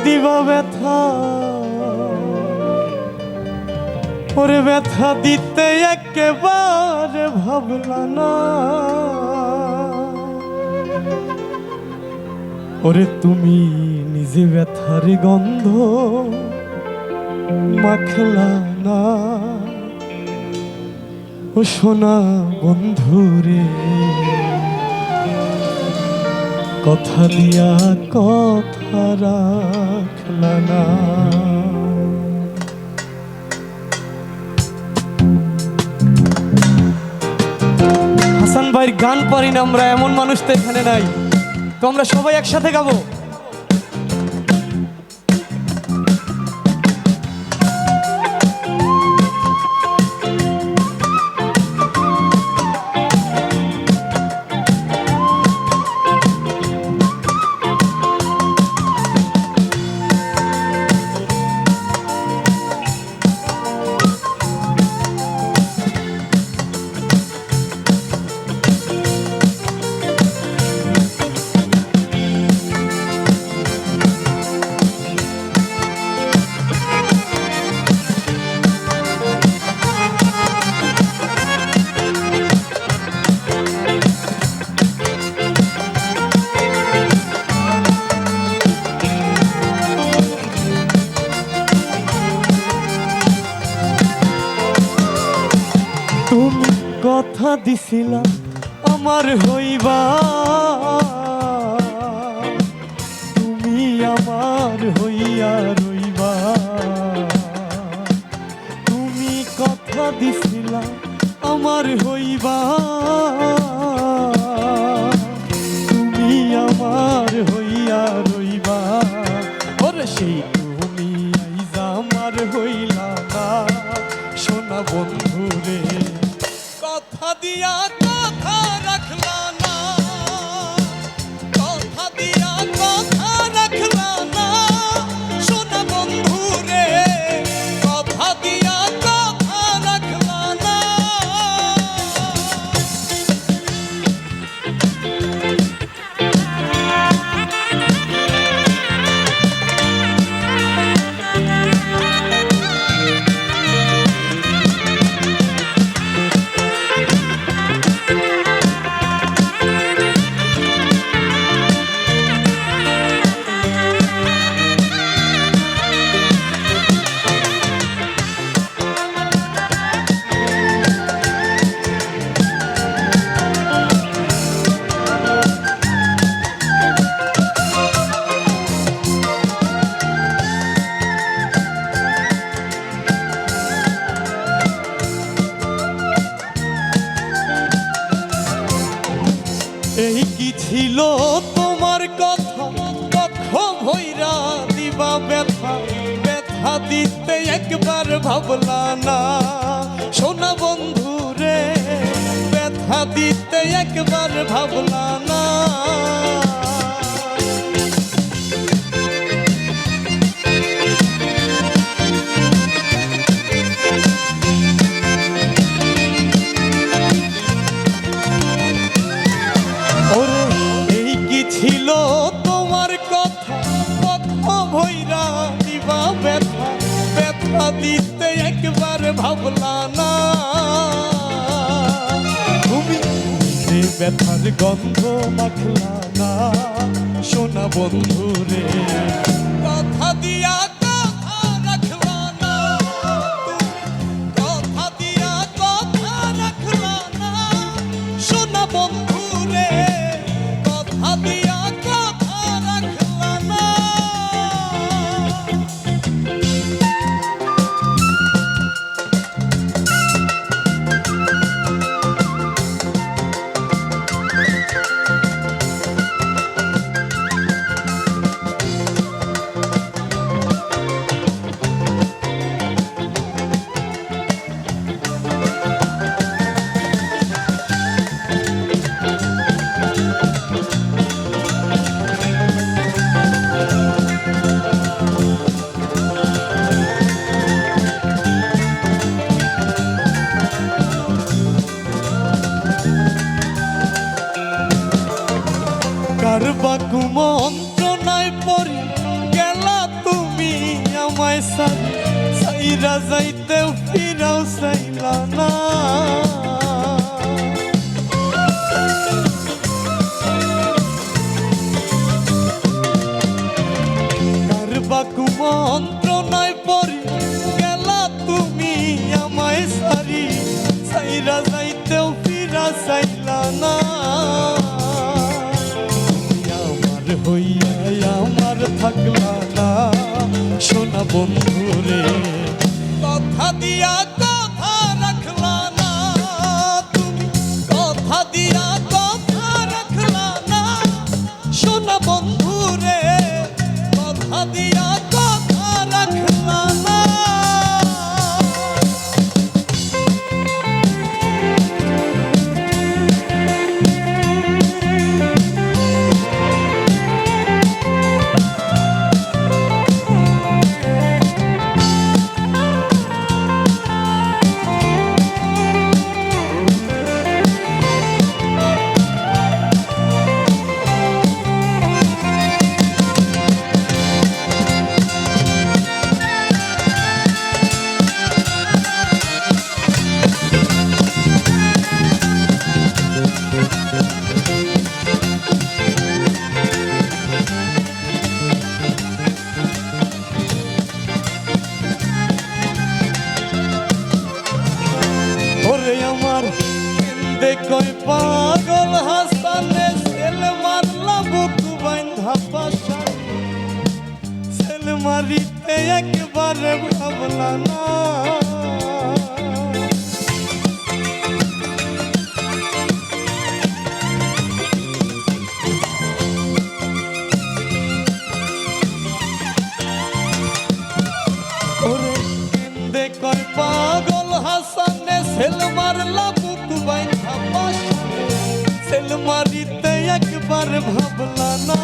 দিবা ব্যথা, ওরে ব্যথা দিতে একেবারে ভাবলা না। ওরে তুমি নিজে ব্যথার গন্ধ মাখলা না। ও সোনা বন্ধুরে, কথা দিয়া কথা রাখলা না। হাসান ভাইয়ের গান পারি না আমরা, এমন মানুষ তো এখানে নাই। তো আমরা সবাই একসাথে গাবো। তুমি কথা দিছিলা আমার হইবা, তুমি আমার হইয়া রইবা। তুমি কথা দিছিলা আমার হইবা, তুমি আমার হইয়া রইবা। ওরে সেই তুমি আইজা আমার হইলা না। সোনা বন্ধুরে, কথা দিয়া কথা রাখলা না, কথা দিয়া কথা রাখলা না। সোনা বন্ধুরে, কথা দিয়া কথা রাখলা না। এই কি ছিল তোমার কথা, কখ ভৈরা দিবা ব্যথা, ব্যথা দিতে একবার ভাবলা না। সোনা বন্ধুরে, ব্যথা দিতে একবার ভাবলা না। ছিল তোমার কথা, কখ ভৈরা দিবা ব্যথা, ব্যথা দিতে একবার ভাবলা না। তুমি যে ব্যথার গন্ধ মাখলা না। সোনা বন্ধুরে, কথা দিয়া কথা রাখলা না। কথা দিয়া কথা রাখলা না। সোনা বন্ধুরে, কথা দিয়া কথা রাখলা না। কার বাকু মন্ত্রণায় পড়ি গেলা সারি সাইরা যাইতেও ফিরাও চাইলা না। কার বা কুমন্ত্রণায় পড়ি গেলা তুমি আমায় সারি সাইরা যাইতেও ফিরা চাইলা না। আমার হইয়া আমার থাকলা না সোনা বন্ধুরে, কথা দিয়া কথা রাখলা না তুমি, কথা দিয়া কথা রাখলা না সোনা বন্ধুরে, কথা দিয়া কথা রাখলা না। কই পাগল হাসানে সেল মারলা বুক বান্ধা পাশা, সেল মারিতে একবারে ভাবলা না। ওরে কেন্দে কই পাগল হাসানে সেল মারলা বুক বান্ধা পাশা, সেল মারিতে একবার ভাবলা না।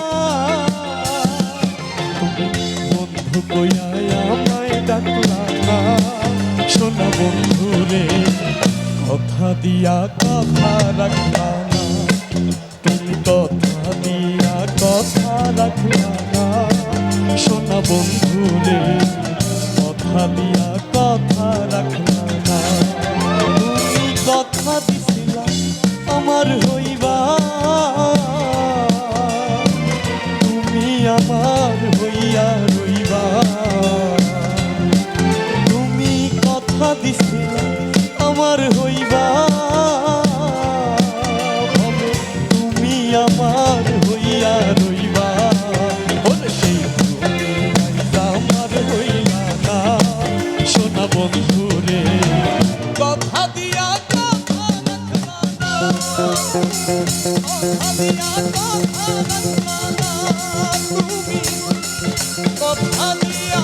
বন্ধু কইয়া আমায় ডাকলা না সোনা বন্ধুরে, কথা দিয়া কথা রাখলা না তুমি, কথা দিয়া কথা রাখলা না সোনা বন্ধুরে, কথা দিয়া কথা রাখলা না। তুমি কথা দিছিলা আমার হইবা, তুমি আমার হইয়া রইবা, তুমি কথা দিছিলা আমার হইবা, তুমি আমার হইয়া রইবা। ওরে সেই তুমি আমার হইলা না সোনা বন্ধুরে, কথা দিয়া কথা রাখলা না, কথা দিয়া কথা রাখলা না তুমি, কথা দিয়া